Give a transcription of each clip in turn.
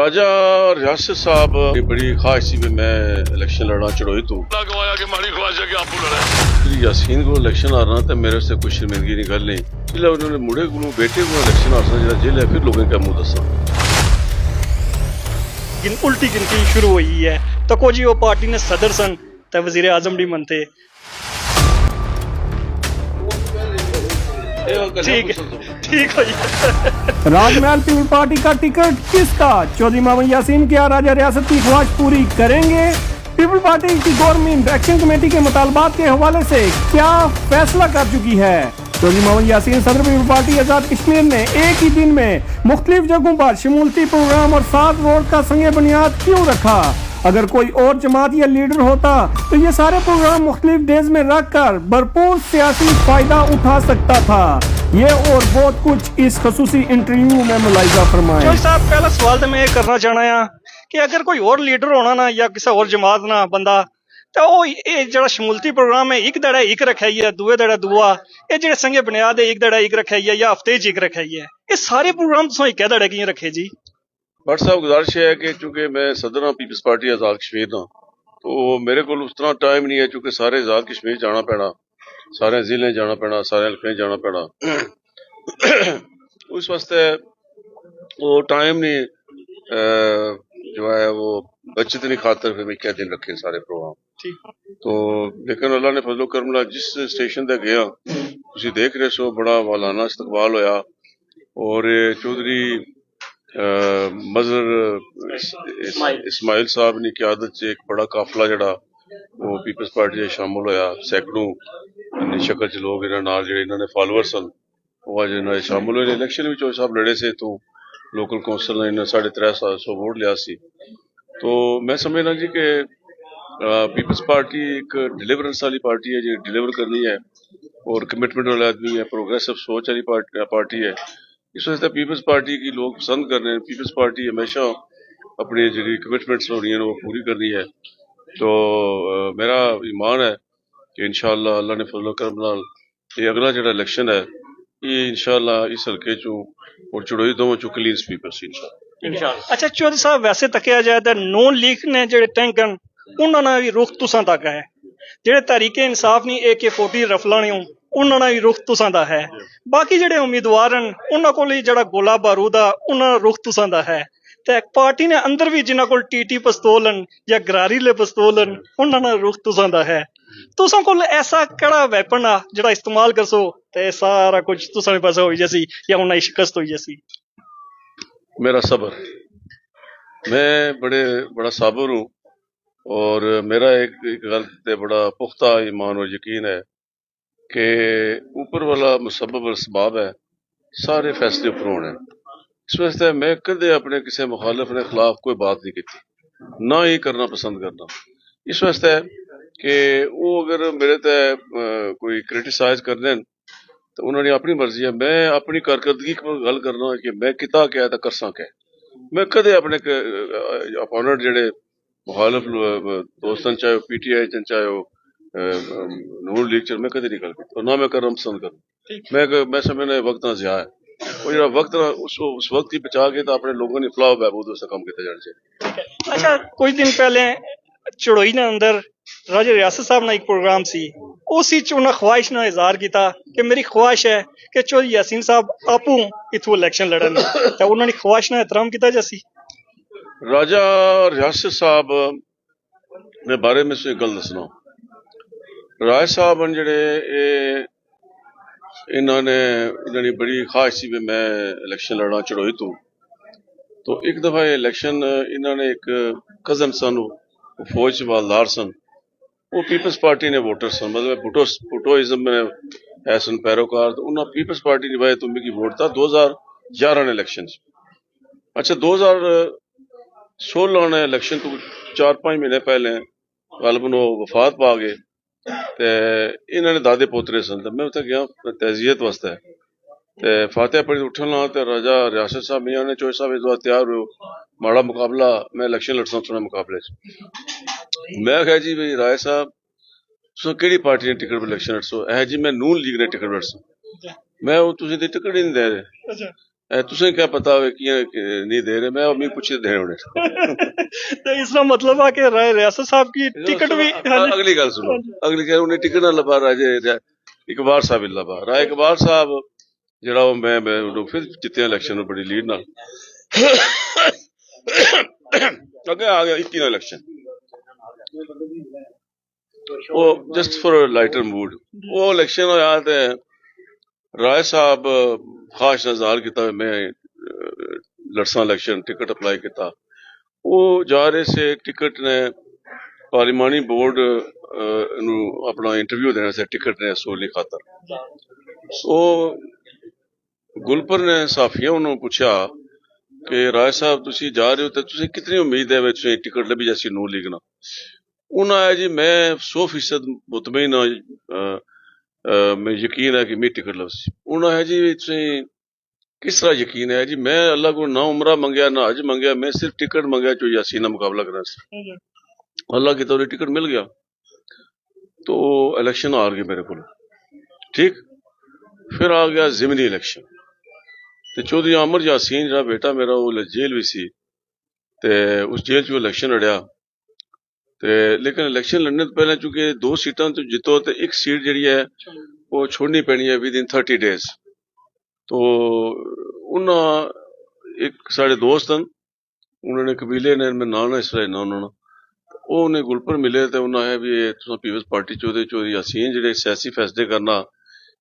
राजा रियासत साहब की बड़ी ख्वाहिश थी कि मैं इलेक्शन लड़ा चढ़ोई तो गवाया कि माड़ी ख्वाहिश है कि आप लड़े। यासीन को इलेक्शन आ रहा था मेरे से कोई शर्मिंदगी की गल नहीं इसलिए उन्होंने मुड़े को बेटे को इलेक्शन आ रहा जेल है फिर लोगों का मुंह दसा उल्टी गिनती शुरू हुई है तो जी वो पार्टी ने सदर सन तो वजीर आजम नहीं मनते। ठीक हो राजमहल पीपल पार्टी का टिकट किसका? चौधरी मोहम्मद यासीन क्या राजा रियासत की ख्वाहिश पूरी करेंगे? पीपल पार्टी की गवर्नमेंट एक्शन कमेटी के मुतालबात के हवाले से क्या फैसला कर चुकी है? चौधरी मोहम्मद यासीन सदर पीपल पार्टी आजाद कश्मीर ने एक ही दिन में मुख्तलिफ जगहों पर शमूलती प्रोग्राम और 7 रोड का संग बुनियाद क्यों रखा? अगर कोई और जमात या लीडर होता तो ये सारे प्रोग्राम मुख्तलिफ डेज में रख कर भरपूर सियासी फायदा उठा सकता था। ये और बहुत कुछ इस खसूसी इंटरव्यू में मुलाहिजा फरमाए। चौधरी साहब पहला सवाल तो मैं करना चाहना है कि अगर कोई और लीडर होना ना या किसी और जमात ना बंदा तो वो ये जो शमूलती प्रोग्राम है एक दड़ा एक रखाई है दुए दड़ा दुआ ये जो संगे बुनियाद है एक दड़ा एक रखाई है या हफ्ते एक रखाई है ये सारे प्रोग्राम तो एक दड़ा की रखे जी। भट्ट साहब गुजारिश है कि चूंकि मैं सदर हाँ पीपल्स पार्टी आजाद कश्मीर ना तो मेरे को उस तरह टाइम नहीं है चूंकि सारे आजाद कश्मीर जाना पैना सारे जिले जाना पैना सारे हल्के जाना पैना उस वास्ते वो टाइम नहीं जो है वो बचत नहीं खातर फिर क्या दिन रखे सारे प्रोग्राम तो लेकिन अल्लाह ने फजलो करम नाल जिस स्टेशन तक गया तुसी देख रहे सो बड़ा वालाना इस्तकबाल होया और चौधरी मजर इस्माइल साहब की क्यादत च एक बड़ा काफिला जड़ा वो पीपल्स पार्टी शामिल होया सैकड़ों शक्ल च लोग इन्होंने फॉलोअर सन वो अज इन्होंने शामिल हुए इलेक्शन भी चौधरी साहब लड़े से तो लोकल कौंसल ने इन्हें 350 वोट लिया सी तो मैं समझना जी कि पीपल्स पार्टी एक डिलीवरेंस वाली पार्टी है जो डिलीवर करनी है और कमिटमेंट वाला आदमी है प्रोग्रेसिव सोच वाली पार्टी है इस वजह से पीपल्स पार्टी की लोग पसंद कर रहे हैं। पीपल्स पार्टी हमेशा अपनी जी कमिटमेंट्स हो रही हैं वो पूरी करनी है तो मेरा ईमान है कि इंशाअल्लाह अल्लाह ने फजल करम नाल ये अगला जो इलेक्शन है ये इंशाअल्लाह इस हल्के चो और चुड़ोई दोवें चो क्लीन स्वीपर्स इंशाअल्लाह। अच्छा चौधरी साहब वैसे तकिया जाए तो नॉन लीग ने जो टैंक उन्होंने भी रुख तुसां तक है जेडे तहरीके इंसाफ नहीं AK-40 रफला नहीं उन्होंने भी रुख तुसां दा है बाकी जेडे उम्मीदवार उन्होंने कोल जेड़ा गोला बारूद आ उन्होंने रुख तुसां दा है ते पार्टी ने अंदर भी जिन्हां कोल TT पिस्तौल या गरारीले पिस्तौल उन्होंने रुख तुसां दा है तुसां कोल ऐसा केड़ा वैपन आ जेड़ा इस्तेमाल करसो ते सारा कुछ तुसां दे पासे होई जैसी या उन्हां शिकस्त होई जैसी? मेरा सब्र मैं बड़ा साबर हूँ और मेरा एक गल पे बड़ा पुख्ता ईमान और यकीन है कि ऊपर वाला मुसब्बब और असबाब है सारे फैसले ऊपर होने इस वजह से मैं कदे अपने किसी मुखालिफ के खिलाफ कोई बात नहीं की ना ही करना पसंद करना इस वजह से कि वो अगर मेरे ते कोई क्रिटिसाइज कर दें तो उन्होंने अपनी मर्जी है मैं अपनी कारकर्दगी पर गल करना कि मैं किता क्या तो करसा क्या मैं कदे अपने अपोनेंट जेडे मुखालिफ दोस्तन चाहे PTI चाहे नूर लीग च मैं कदे नहीं गल की ना मैं करना पसंद करूँ मैं समझना वक्त ना ज़िया है वो जो वक्त उस वक्त ही बचा के तो अपने लोगों ने फलाह बहबूद उसका काम किया जाना चाहिए। अच्छा कुछ दिन पहले चढ़ोई ने अंदर राजा रियासत साहब ने एक प्रोग्राम सी उसी च उन्हें ख्वाहिश ने इजहार किया कि मेरी ख्वाहिश है कि चौधरी यासीन साहब आपू इथों इलेक्शन लड़न तो उन्होंने ख्वाहिश ने एहतराम किया जैसी। राजा रियासत साहब ने बारे में से गल दसना राय साहब जेडे इन्होंने बड़ी ख्वाहिश थी मैं इलेक्शन लड़ा चढ़ोई तो एक दफा इलेक्शन इन्होंने एक कजन सन फौज च मालदार सन वो पीपल्स पार्टी ने वोटर सन मतलब भुटोइज्म में है सन पैरोकार तो उन्होंने पीपल्स पार्टी की वजह तो मिगी वोट था 2011 ने इलेक्शन अच्छा 2016 ने इलेक्शन तो 4-5 महीने पहले गलबन वो वफात पा गए ते इन्होंने दादे पोतरे सन तो मैं उत्थे गया तहजीयत वास्ते ते फातिहा पढ़ी उठन ला ते राजा रियासत साहब मियां ने चौधरी साहब इस बार तैयार हो माड़ा मुकाबला मैं इलेक्शन लड़सा थोड़ा मुकाबले मैं कहा जी भाई राय साहब सो केड़ी पार्टी ने टिकट पर इलेक्शन लड़सो है जी मैं नून लीग ने टिकट लड़सा मैं वो तुसीं दी टिकट ही नहीं दे रहे तुसें क्या पता है कि नहीं दे रहे, मैं अम्मी पूछे दे होने। तो इसका मतलब है कि राय रियासत साहब की टिकट भी अगली गल सुनो, अगली गल उन्हें टिकट ना लबा राजे इकबाल साहब लबा राय इकबाल साहब जरा मैं फिर जितने इलेक्शन में बड़ी लीड ना अगे आ गया 21 इलेक्शन वो जस्ट फॉर लाइटर मूड वो इलेक्शन होया ते राय साहब खास नजार किया मैं लड़सा इलेक्शन टिकट अप्लाई किया वो जा रहे से टिकट ने पार्लिमानी बोर्ड अपना इंटरव्यू देने से टिकट ने सोलने खातर सो गुलपर ने साफिया उन्होंने पूछा कि राय साहब तुसी जा रहे हो तो तुसी कितनी उम्मीद है तुसी टिकट लभी जैसी नो लिखना उन्हें आया जी मैं 100% मुतमईन मैं यकीन है कि मैं टिकट लवसी उन्हें है जी तुसी किस तरह यकीन है जी मैं अल्लाह को ना उमरा मंगया ना हज मंगया मैं सिर्फ टिकट मंगया जो यासीन मुकाबला करना से अल्लाह की तौर टिकट मिल गया तो इलेक्शन हार गए मेरे को ठीक फिर आ गया जिमनी इलेक्शन ते चौधरी आमर यासीन जरा बेटा मेरा वो जेल भी सी ते उस जेल च इलेक्शन लड़िया ते लेकिन इलेक्शन लड़ने तो पहले चूंकि 2 सीटां तो जितो ते एक सीट जी है वो छोड़नी पैनी है विद इन 30 डेज तो उन्हें एक साढ़े दोस्त हैं उन्होंने कबीले ने मैं ना इस तरह ना उन्होंने उन्हें गुलपर मिले तो उन्हें भी पीपल्स पार्टी चौधरी यासीन जेडे सियासी फैसले करना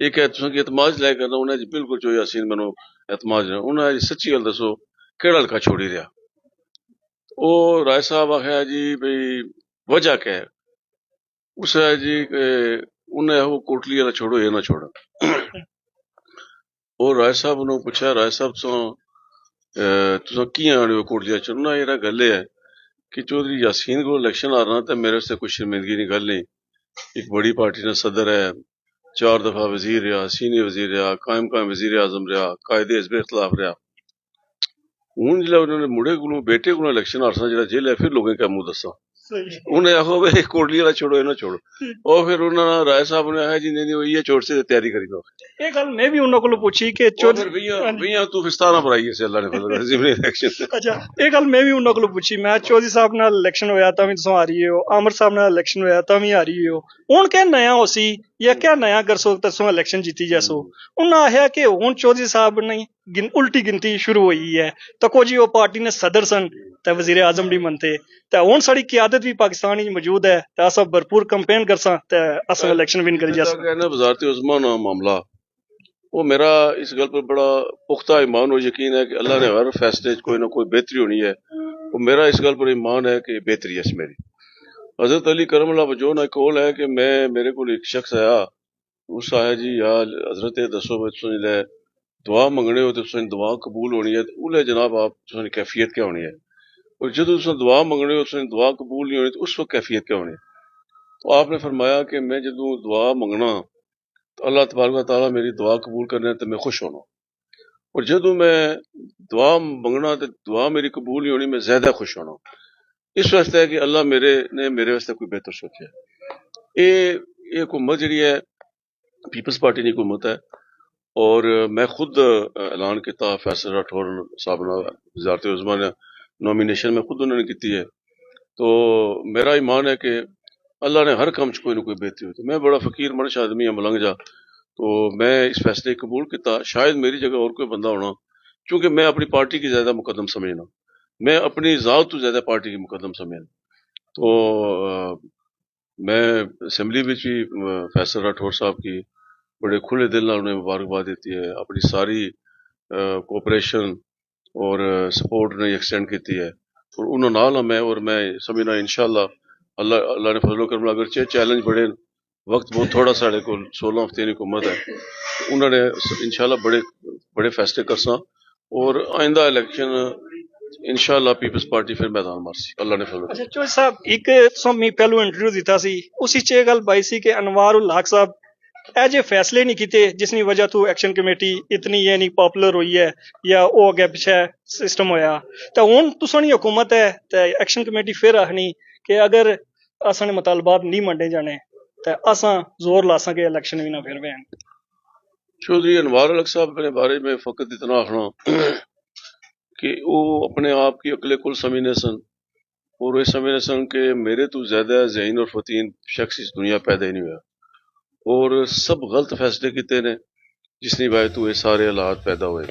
एक है तुम एतमाद लै करना उन्हें बिल्कुल चौधरी यासीन मैनू एतमाद उन्हें सच्ची गल दसो केड़ा हल्का छोड़ी रहा वो राय साहब आखिया जी भाई वजह क्या है उस है जी उन्हें वो कोटली वाला छोड़ो ये ना छोड़ो और राय साहब उन्होंने पूछा राय साहब तुम की आने हो कोटली चलो ना ये गल है कि चौधरी यासीन को इलेक्शन आ रहा तो मेरे से कोई शर्मिंदगी की गल नहीं एक बड़ी पार्टी ने सदर है 4 दफा वजीर रहा सीनियर वजीर रहा कायम वजीर आजम रहा कायदे हिजब इख्तलाफ रहा हूं जिला उन्होंने मुड़े को बेटे को इलेक्शन हारसा जो जेल है फिर लोगों का मुंह दसा उन्हें आखो भाई कोटली वाला छोड़ो ना छोड़ो और फिर उन्होंने राय साहब ने आया जी नहीं ये छोड़ से तैयारी करी दो ये गल मैं भी उन्होंने को पूछी कि भैया तू फिस्ताना बनाई है अल्लाह ने जिमनी इलेक्शन अच्छा ये गल मैं भी उन्होंने को पूछी मैं चौधरी साहब नाल इलेक्शन होया तां भी तुम आ रही हो आमर साहब नाल इलेक्शन होया तां भी आ रही हो हुण क्या नया होसी या क्या नया करसो तसो इलेक्शन जीती जैसो उन्हें आख्या कि हुण चौधरी साहब ने उल्टी गिनती शुरू हुई है तको जी वो पार्टी ने सदर सन ते वजीर आजम भी मनते ते हुण साडी क़यादत भी पाकिस्तान में मौजूद है ते अस भरपूर कैंपेन करसा ते अस इलेक्शन विन करी जासा कहना वजारत उज़्मा ना मामला वो मेरा इस गल पर बड़ा पुख्ता ईमान और यकीन है कि अल्लाह ने हर फैसले कोई ना कोई बेहतरी होनी है वो मेरा इस गल पर ईमान है कि बेहतरी है मेरी हजरत अली करमल्लाह वजह ना कौल है कि मैं मेरे को एक शख्स आया उस आया जी यार हजरत दसो ले दुआ मंगने हो तो दुआ कबूल होनी है उले जनाब आप कैफियत क्या होनी है और जो तुम दुआ मंगने हो दुआ कबूल नहीं होनी तो उस वक्त कैफियत क्या होनी है तो आपने फरमाया कि मैं जो दुआ मंगना तो अल्लाह तबारक तआला मेरी दुआ कबूल करने तो मैं खुश होना और जो मैं दुआ मंगना तो दुआ मेरी कबूल नहीं होनी मैं ज्यादा खुश होना इस वास्ते है कि अल्लाह मेरे वास्ते कोई बेहतर सोचा है ये हुकूमत जी है पीपल्स पार्टी की हुकूमत है और मैं खुद ऐलान किया फैसल राठौर साहब ने वज़ारत उज़्मा ने नॉमिनेशन में खुद उन्होंने की है तो मेरा ईमान है कि अल्लाह ने हर काम च कोई ना कोई बेहतरी होती मैं बड़ा फकीर मनश आदमी है मलंग जा तो मैं इस फैसले कबूल किया शायद मेरी जगह और कोई बंदा होना क्योंकि मैं अपनी पार्टी की ज्यादा मुकदम समझना मैं अपनी ज़ात तो ज्यादा पार्टी की मुकदम समझना तो मैं असम्बली में भी फैसल राठौर साहब की बड़े खुले दिल नाल उन्हें मुबारकबाद देती है अपनी सारी कोऑपरेशन और सपोर्ट ने एक्सटेंड की है और उन्होंने नाल मैं और मैं समझना इंशाअल्लाह अल्लाह ने फजलो करम अगर चैलेंज बड़े वक्त बहुत थोड़ा साढ़े को 16 हफ्ते की हुकूमत है उन्होंने इंशाअल्लाह बड़े फैसले करसा और आइंदा इलेक्शन इंशाअल्लाह पीपल्स पार्टी फिर मैदान मारसी अल्लाह ने फजलो अच्छा चौधरी साहब एक मी पहलू इंटरव्यू दिता सी उसी च गल बाई सी कि अनवार उल हक साहब एजे फैसले नहीं किए जिसकी वजह तो एक्शन कमेटी इतनी ये नहीं पॉपुलर हुई है या वो अगे पिछे सिस्टम होया तो हुण तुसां दी हुकूमत है तो एक्शन कमेटी फिर आखनी कि अगर असां दे मुतालबात नहीं मंडे जाने तो असां जोर लासां कि इलेक्शन भी ना फिर वैन चौधरी अनवार अलग साहब के बारे में फ़कत इतना आखना कि वो अपने आप की अकले कुल समझने सन और ये समझने सन कि मेरे तो ज़्यादा ज़हीन और फतीन शख्स इस दुनिया पैदा ही नहीं हुआ और सब गलत फैसले किते ने जिसनी वजह तो ये सारे हालात पैदा हुए।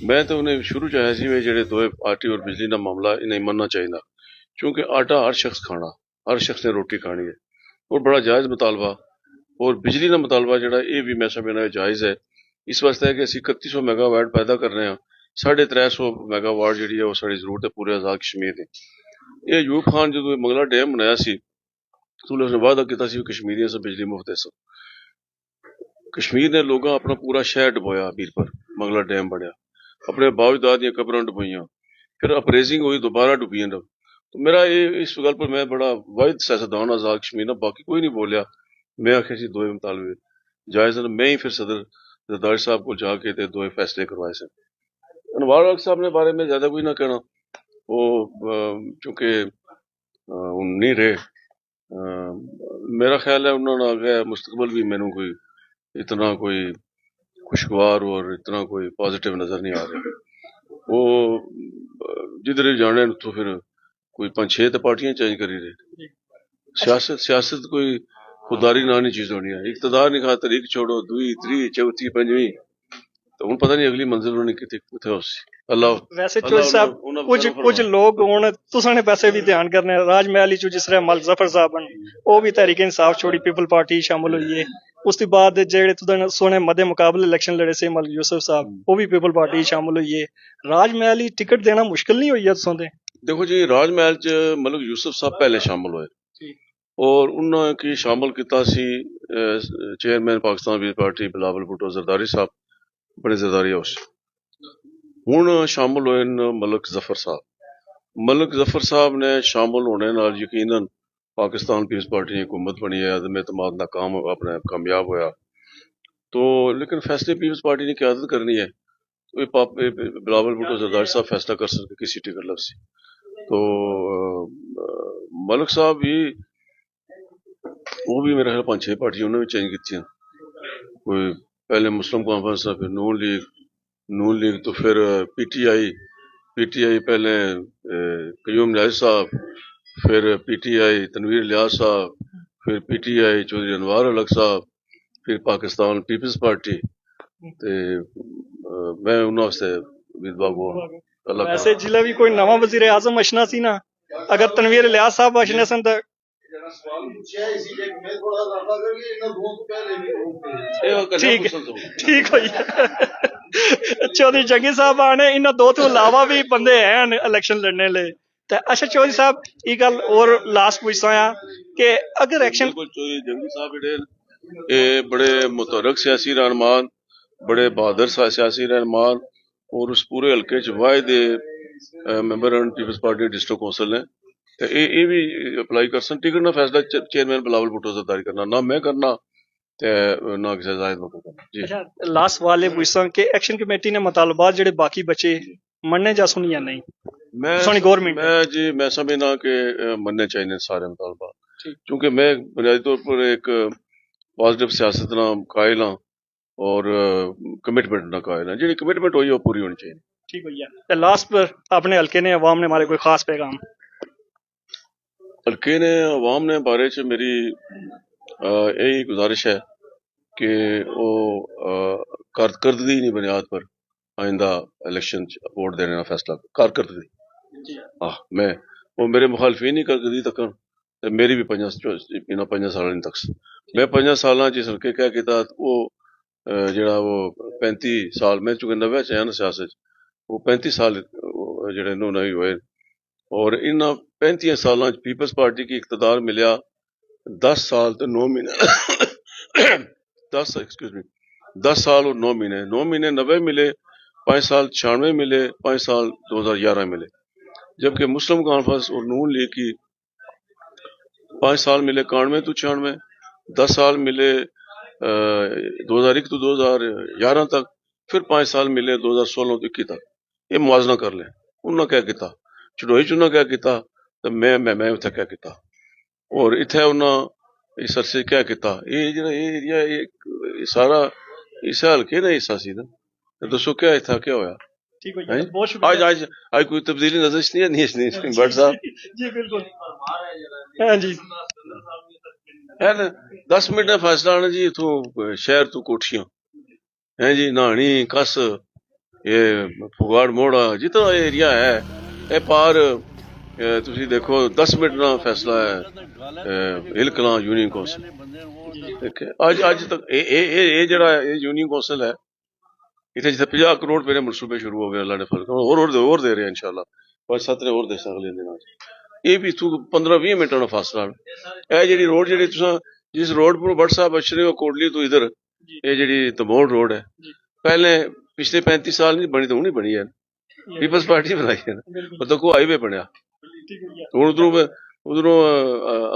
मैं तो उन्हें शुरू चाहे सी वे जेडे दोए पार्टी और बिजली का मामला इन्हें मनना चाहिए क्योंकि आटा हर शख्स खाना, हर शख्स ने रोटी खानी है और बड़ा जायज़ मुतालबा और बिजली का मुतालबा जोड़ा ये भी मैं समझना जायज़ है। इस वास्ते है कि असं 3100 मेगावाट पैदा कर रहे हैं, 350 मेगावाट जी है वो साड़ी जरूरत है पूरे आजाद कश्मीर की। ये यूब खान जो मंगला डैम बनाया सी तो उसने वादा किया सी कश्मीरियों से बिजली मुफ्त दे। कश्मीर ने लोग अपना पूरा शहर डुबोया मीर पर मंगला डैम बनया, अपने बावजदाद दियां कबरां डुबोइयां, फिर अपरेजिंग हुई दोबारा डुबियां। तो मेरा ये इस गल पर मैं बड़ा वाहिद सियासतदान आजाद कश्मीर ना बाकी कोई नहीं बोलिया। मैं आखिर सी दोए मुतालबे जायज़ न मैं ही फिर सदर जरदारी साहब को जाके ते दोए फैसले करवाए सन। अनवार हक साहब ने बारे में ज्यादा कोई ना कहना, वो चूंकि नहीं रहे, मेरा ख्याल है उन्होंने आगे मुस्तकबल भी मैनू कोई इतना कोई खुशगवार और इतना कोई पॉजिटिव नजर नहीं आ रहा। वो जिधर भी जाने तो फिर कोई 5-6 तो पार्टियां चेंज करी रहे। सियासत कोई खुदारी ना नहीं चीज होनी है, इकतदार नहीं खातर एक छोड़ो दुई त्री चौथी पंजवीं तो हूं पता नहीं अगली मंजिल उन्होंने किथे उस अल्लाह। वैसे चौधरी साहब कुछ लोग हुण तुसां ने पैसे भी ध्यान करने राजमहल च जिस तरह मल जफर साहब बन वो भी तहरीक इंसाफ छोड़ी पीपल पार्टी शामिल हुई है। उस तो बाद जेड़े तुहां सोने मदे मुकाबले इलेक्शन लड़े से मल यूसुफ साहब वो भी पीपल पार्टी शामिल हुई है। राजमहल टिकट देना मुश्किल नहीं हुई है तुसां दे? देखो जी राजमहल च मलिक यूसुफ साहब पहले शामिल हुए और उन्होंने की शामिल किया सी चेयरमैन पाकिस्तान पीपल्स पार्टी बिलावल भुट्टो जरदारी साहब बड़े जरदारी हाउस। हुण शामिल हुए मलिक जफर साहब। मलिक जफर साहब ने शामिल होने नाल यकीनन पाकिस्तान पीपल्स पार्टी की हुकूमत बनी है, अदम एतमाद नाकाम अपने कामयाब होया। तो लेकिन फैसले पीपल्स पार्टी ने क्यादत करनी है तो बिलावल भुट्टो जरदारी साहब फैसला कर सकते किसी टिकट लग सी। तो मलिक साहब भी वो भी मेरे ख्याल 5-6 पार्टियों ने भी चेंज की, कोई पहले मुस्लिम कॉन्फ्रेंस फिर नून लीग तो फिर पीटीआई पहले कयूम नियाज़ साहब, फिर पीटीआई तनवीर लियाज साहब, फिर पीटीआई चौधरी अनवार अलग साहब, फिर पाकिस्तान पीपल्स पार्टी ते मैं उन्होंने वास्ते उम्मीदवार वैसे जिले भी कोई नवा वजीर आजम अशना सी ना, अगर तनवीर लियाज साहब अशने सन तो ठीक हो चौधरी जंगी साहब आने इन दो तो अलावा भी बंदे हैं इलेक्शन लड़ने ले। अच्छा चौधरी साहब ये गल और लास्ट पूछता कि अगर एक्शन चौधरी जंगी साहब ये बड़े मुतहरक सियासी रहनुमान, बड़े बहादुर सियासी रहनुमान और उस पूरे हल्के च वाहिद member Peoples party district council ने तो ये भी अप्लाई कर सन टिकट ना फैसला चेयरमैन बिलावल भुट्टो जरदारी करना ना मैं करना ना किसी जायद मौका करना जी। अच्छा लास्ट वाले पूछता कि एक्शन कमेटी ने मुतालबात जेडे बाकी बचे मनने जा सुनी या नहीं? मैं गवर्नमेंट मैं समझना कि मनने चाहिए सारे मुतालबात क्योंकि मैं बुनियादी तौर पर एक पॉजिटिव सियासत ना कायल हाँ और कमिटमेंट ना कायल हाँ, जी कमिटमेंट हुई वो पूरी होनी चाहिए। ठीक भैया लास्ट पर अपने हल्के ने अवाम ने हमारे कोई खास पैगाम? हल्के ने अवाम ने बारे च मेरी यही गुजारिश है कि वो कारकर्दगी की बुनियाद पर आइंदा इलेक्शन वोट देने का फैसला कारकर्दगी मैं वो मेरे मुखालफी नहीं करकदी तक मेरी भी 5 साल तक मैं 5 साल जिस हल्के क्या किया वो जरा वो 35 साल मैं चूंकि 90 च आया ना सियासत वो 35 साल जेडे इन्होंने हुए और इन 35 साल पीपल्स पार्टी की इकतदार मिलिया 10 साल तो 9 महीने 10 साल और 9 महीने 90 मिले, 5 साल 96 मिले, 5 साल 2011 मिले, जबकि मुस्लिम कॉन्फ्रेंस और नून लीग की 5 साल मिले 91 तो 96, 10 साल मिले 2001 तो 2011 तक, फिर 5 साल मिले 2016 तो 21 तक। ये मुआजना कर लें उन्होंने क्या किया चढ़ोई चुना क्या किया तो मैं उत्थे क्या किया और इत्थे उन्होंने इस अरसे क्या किया ये जो एरिया ये सारा ਇਸ ਹਲਕੇ ਦਾ ਹਿੱਸਾ ਸੀ ਨਾ। ਤੇ ਦੱਸੋ ਕਿਆ ਇੱਥਾ ਕਿਆ ਹੋਇਆ ठीक हो है? जी, बहुत शुक्रिया। आज कोई तब्दीली नजर नहीं है भट्ट साहब। जी बिल्कुल, हाँ जी। है ना 10 मिनट का फैसला आना जी इथों शहर तो कोठियां है जी नानी कस ये फुगाड़ मोड़ा जितना एरिया है ये पार तुसी देखो 10 मिनट का फैसला है हिल कलां यूनियन कौंसल अज तक ये जड़ा यूनियन कौंसल है इतने जितने 50 करोड़ रुपए मनसूबे शुरू हो गए अल्लाह ने फर्क और दे रहे हैं इंशाल्लाह 5-7 और दे अगले दिन ये भी इतों 15-20 मिनट का फासला है जी रोड जी जिस रोड पर भट्ट साहब अच्छे हो कोटली तो इधर ये जी तमोड़ रोड है पहले पिछले 35 साल नहीं बनी तो नहीं बनी है पीपल्स पार्टी बनाई है ना तो को हाईवे बनया उधरों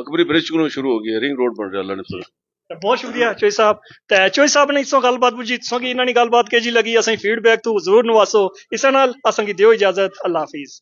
अकबरी ब्रिज को शुरू हो गया रिंग रोड बन रहा अल्लाह ने फर्क। बहुत शुक्रिया चोई साहब। ते चोई साहब ने इसों गलबात बुझी सो कि इन्हां दी गलबात केजी लगी असें फीडबैक तो जरूर नवासो इस नाल असें गी दियो इजाजत अल्लाह हाफिज।